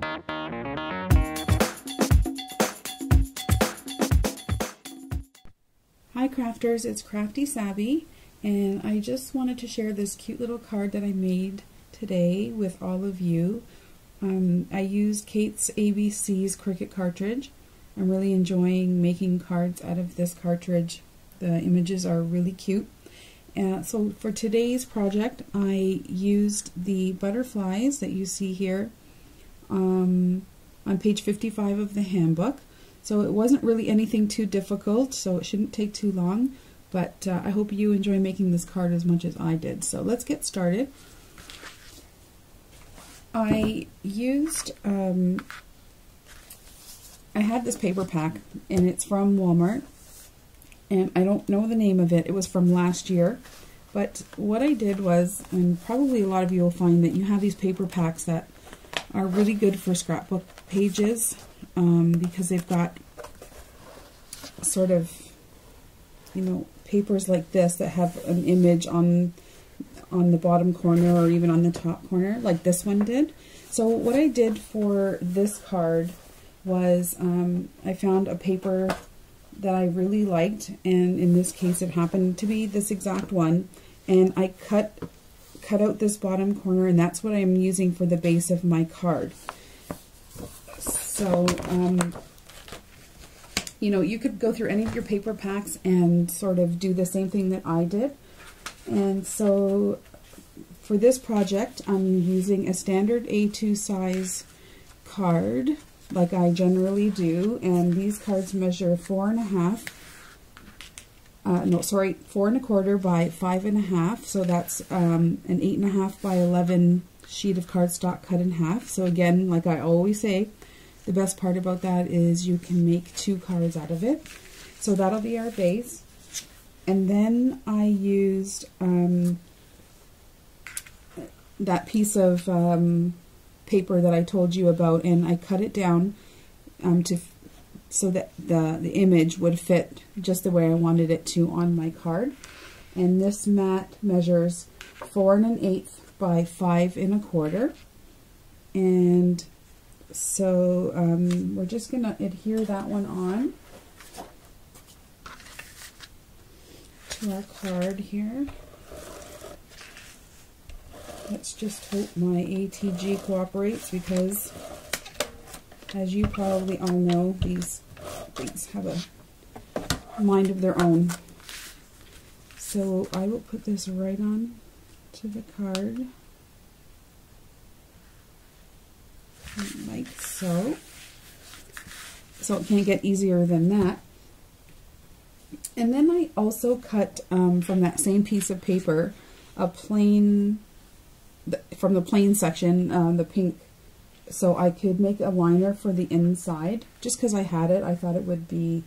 Hi crafters, it's Crafty Sabby, and I just wanted to share this cute little card that I made today with all of you. I used Kate's ABC's Cricut cartridge. I'm really enjoying making cards out of this cartridge. The images are really cute. So for today's project, I used the butterflies that you see here on page 55 of the handbook. So it wasn't really anything too difficult, so it shouldn't take too long, but I hope you enjoy making this card as much as I did. So let's get started. I used, I had this paper pack, and it's from Walmart, and I don't know the name of it. It was from last year, but what I did was, and probably a lot of you will find that you have these paper packs that are really good for scrapbook pages, because they've got sort of, you know, papers like this that have an image on the bottom corner or even on the top corner, like this one did. So what I did for this card was I found a paper that I really liked, and in this case it happened to be this exact one, and I cut out this bottom corner, and that's what I'm using for the base of my card. So, you know, you could go through any of your paper packs and sort of do the same thing that I did. And so, for this project, I'm using a standard A2 size card, like I generally do, and these cards measure 4 1/4 by 5 1/2, so that's an 8 1/2 by 11 sheet of cardstock cut in half. So again, like I always say, the best part about that is you can make 2 cards out of it. So that'll be our base. And then I used that piece of paper that I told you about, and I cut it down so that the image would fit just the way I wanted it to on my card. And this mat measures 4 1/8 by 5 1/4. And so we're just going to adhere that one on to our card here. Let's just hope my ATG cooperates, because as you probably all know, these things have a mind of their own. So I will put this right on to the card, like so. So it can't get easier than that. And then I also cut from that same piece of paper a plain, from the plain section, the pink, so I could make a liner for the inside. Just because I had it, I thought it would be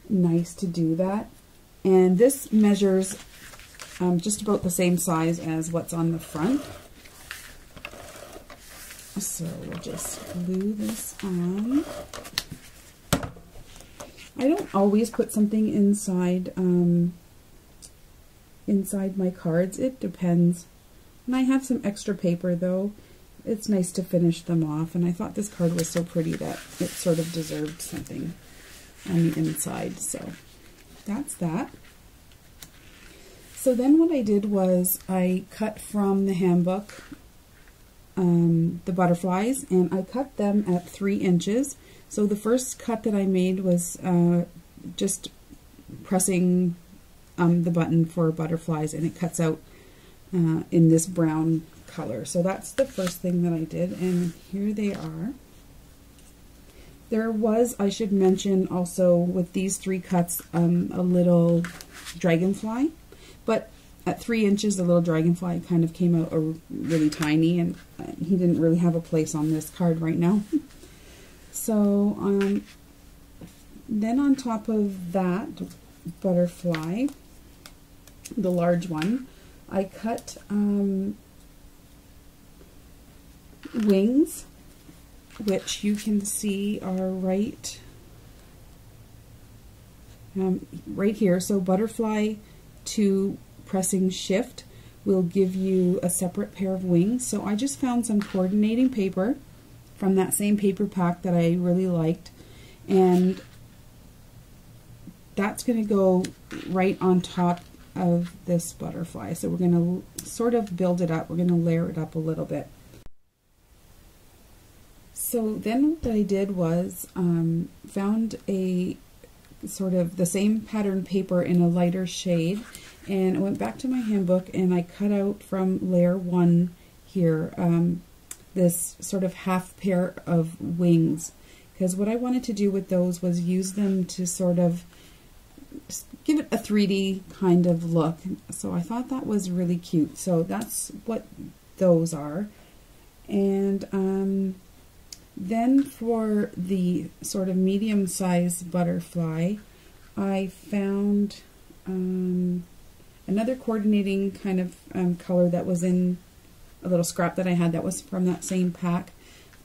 nice to do that. And this measures just about the same size as what's on the front. So we'll just glue this on. I don't always put something inside inside my cards. It depends. And I have some extra paper, though. It's nice to finish them off, and I thought this card was so pretty that it sort of deserved something on the inside. So that's that. So then what I did was I cut from the handbook the butterflies, and I cut them at 3 inches. So the first cut that I made was just pressing the button for butterflies, and it cuts out in this brown color. So that's the first thing that I did, and here they are. There was, I should mention also, with these 3 cuts, a little dragonfly, but at 3 inches the little dragonfly kind of came out really tiny, and he didn't really have a place on this card right now. So then on top of that butterfly, the large one, I cut wings, which you can see are right here. So butterfly to pressing shift will give you a separate pair of wings. So I just found some coordinating paper from that same paper pack that I really liked, and that's going to go right on top of this butterfly. So we're going to sort of build it up. We're going to layer it up a little bit. So then what I did was found a sort of the same pattern paper in a lighter shade, and I went back to my handbook and I cut out from layer 1 here this sort of half pair of wings, because what I wanted to do with those was use them to sort of give it a 3D kind of look. So I thought that was really cute. So that's what those are. And then for the sort of medium-sized butterfly, I found another coordinating kind of color that was in a little scrap that I had that was from that same pack.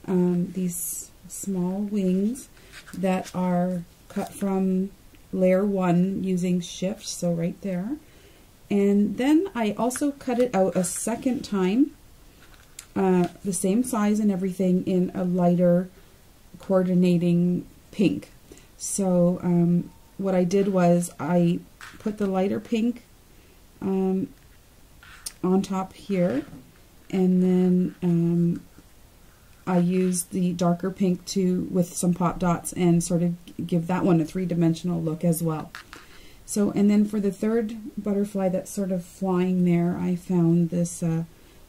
These small wings that are cut from layer 1 using shift, so right there. And then I also cut it out a second time, the same size and everything, in a lighter coordinating pink. So what I did was I put the lighter pink on top here, and then I used the darker pink with some pop dots and sort of give that one a 3-dimensional look as well. So, and then for the third butterfly that's sort of flying there, I found this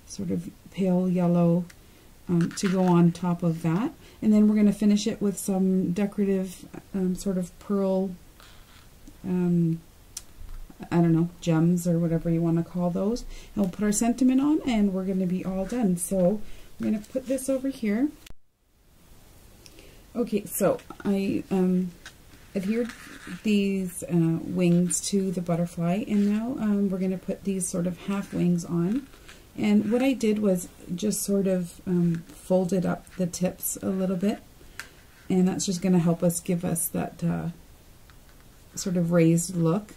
sort of pale yellow to go on top of that. And then we're going to finish it with some decorative sort of pearl, I don't know, gems or whatever you want to call those. And we'll put our sentiment on and we're going to be all done. So I'm going to put this over here. Okay, so I adhered these wings to the butterfly, and now we're going to put these sort of half wings on. And what I did was just sort of folded up the tips a little bit, and that's just going to help us give us that sort of raised look.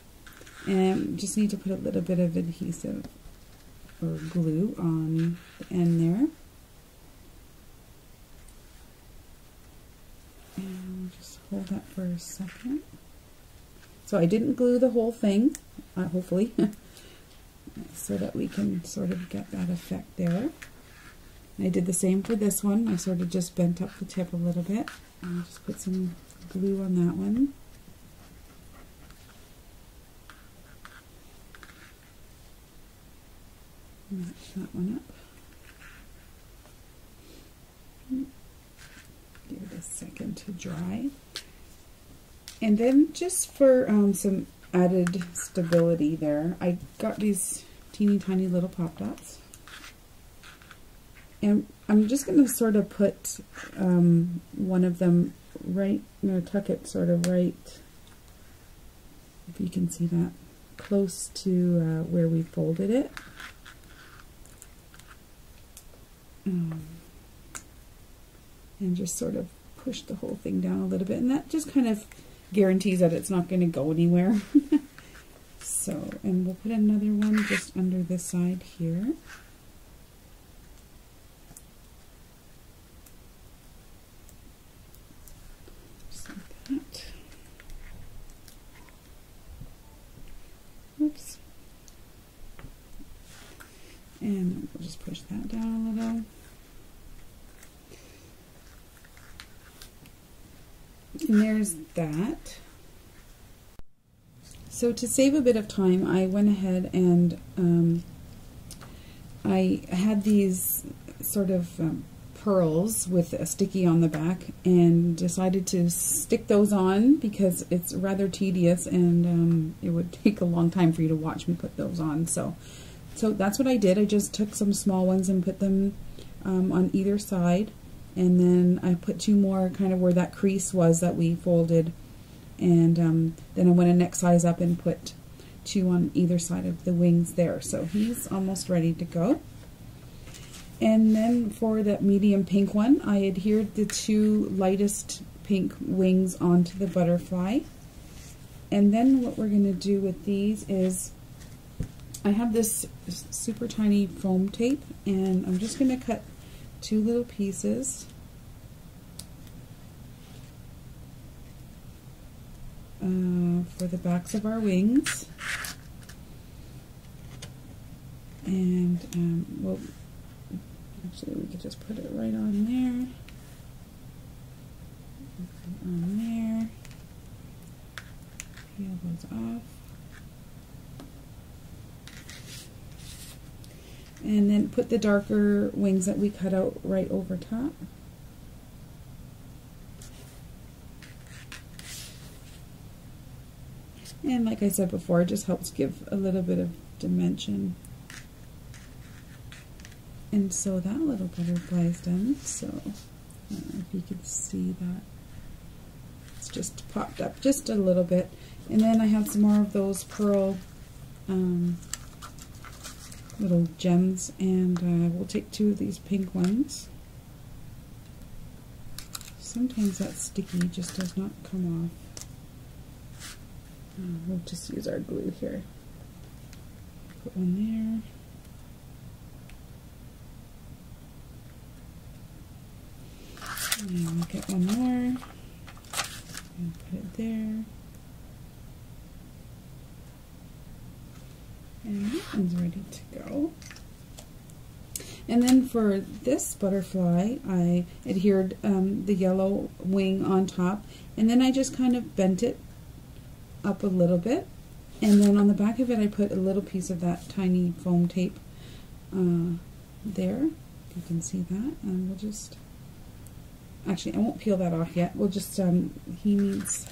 And just need to put a little bit of adhesive or glue on the end there. And just hold that for a second. So I didn't glue the whole thing, hopefully, so that we can sort of get that effect there. And I did the same for this one. I sort of just bent up the tip a little bit and just put some glue on that one. Match that one up. Give it a second to dry. And then just for some added stability there, I got these teeny tiny little pop dots. And I'm just going to sort of put one of them right, tuck it sort of right, if you can see that, close to where we folded it. And just sort of push the whole thing down a little bit, and that just kind of guarantees that it's not going to go anywhere. So, and we'll put another one just under this side here. Just like that. Oops. And we'll just push that down a little. And there's that. So to save a bit of time, I went ahead and I had these sort of pearls with a sticky on the back, and decided to stick those on because it's rather tedious, and it would take a long time for you to watch me put those on. So that's what I did. I just took some small ones and put them on either side. And then I put 2 more kind of where that crease was that we folded. And then I went a next size up and put 2 on either side of the wings there. So he's almost ready to go. And then for that medium pink one, I adhered the 2 lightest pink wings onto the butterfly. And then what we're going to do with these is, I have this super tiny foam tape, and I'm just going to cut 2 little pieces for the backs of our wings. And well, actually we could just put it right on there. On there. Peel those off. And then put the darker wings that we cut out right over top. And like I said before, it just helps give a little bit of dimension. And so that little butterfly is done. So I don't know if you can see that. It's just popped up just a little bit. And then I have some more of those pearl little gems, and we'll take 2 of these pink ones. Sometimes that sticky just does not come off. We'll just use our glue here. Put one there. And we'll get one more. And put it there. And that one's ready to go. And then for this butterfly, I adhered the yellow wing on top, and then I just kind of bent it up a little bit, and then on the back of it I put a little piece of that tiny foam tape there. You can see that, and we'll just, actually I won't peel that off yet. We'll just, he needs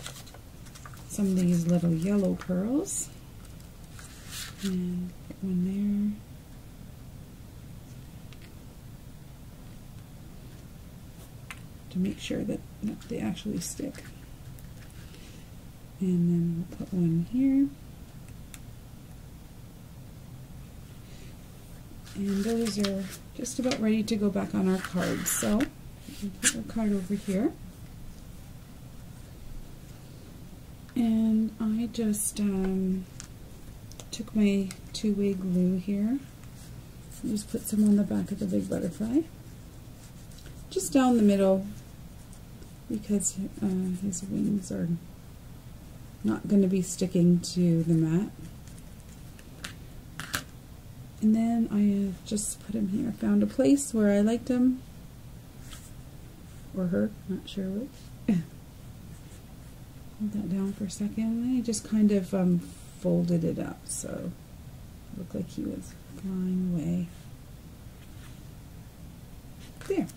some of these little yellow pearls, and put one there. To make sure that they actually stick. And then we'll put one here. And those are just about ready to go back on our cards. So we can put our card over here. And I just took my two-way glue here. And just put some on the back of the big butterfly. Just down the middle, because his wings are not going to be sticking to the mat. And then I just put him here. Found a place where I liked him, or her, not sure which. Hold that down for a second, and I just kind of folded it up so it looked like he was flying away. There.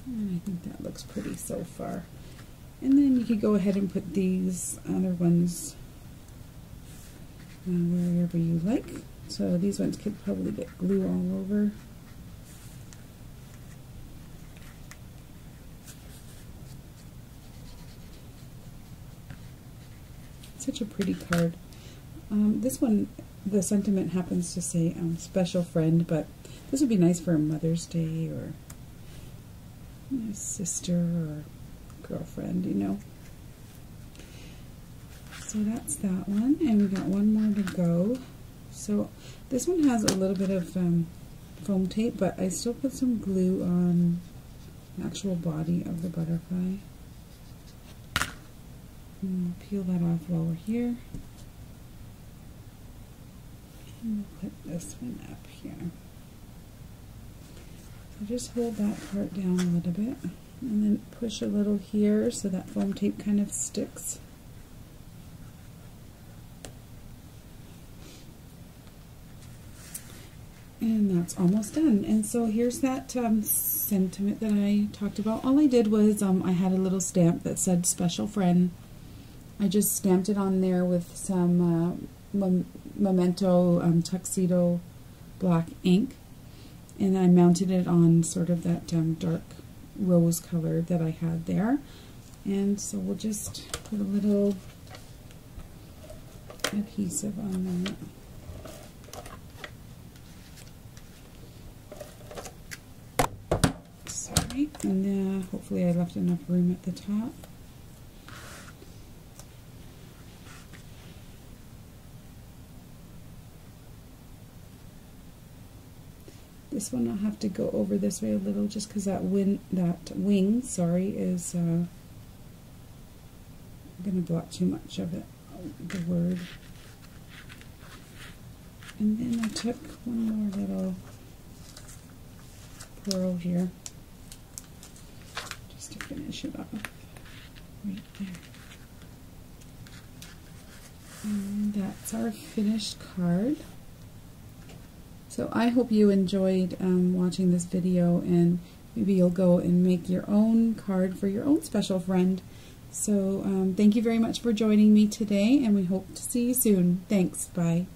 And I think that looks pretty so far. And then you could go ahead and put these other ones wherever you like. So these ones could probably get glue all over. Such a pretty card. This one, the sentiment happens to say special friend, but this would be nice for a Mother's Day or a sister or girlfriend, you know. So that's that one, and we got one more to go. So this one has a little bit of foam tape, but I still put some glue on the actual body of the butterfly. And we'll peel that off while we're here. And we'll put this one up here. So just hold that part down a little bit, and then push a little here so that foam tape kind of sticks. And that's almost done. And so here's that sentiment that I talked about. All I did was I had a little stamp that said special friend. I just stamped it on there with some Memento tuxedo black ink. And I mounted it on sort of that dark rose color that I had there. And so we'll just put a little adhesive on that. Sorry. And hopefully I left enough room at the top. This one I'll have to go over this way a little, just because that wing, is I'm going to blot too much of it, the word. And then I took one more little pearl here, just to finish it off right there. And that's our finished card. So I hope you enjoyed watching this video, and maybe you'll go and make your own card for your own special friend. So thank you very much for joining me today, and we hope to see you soon. Thanks. Bye.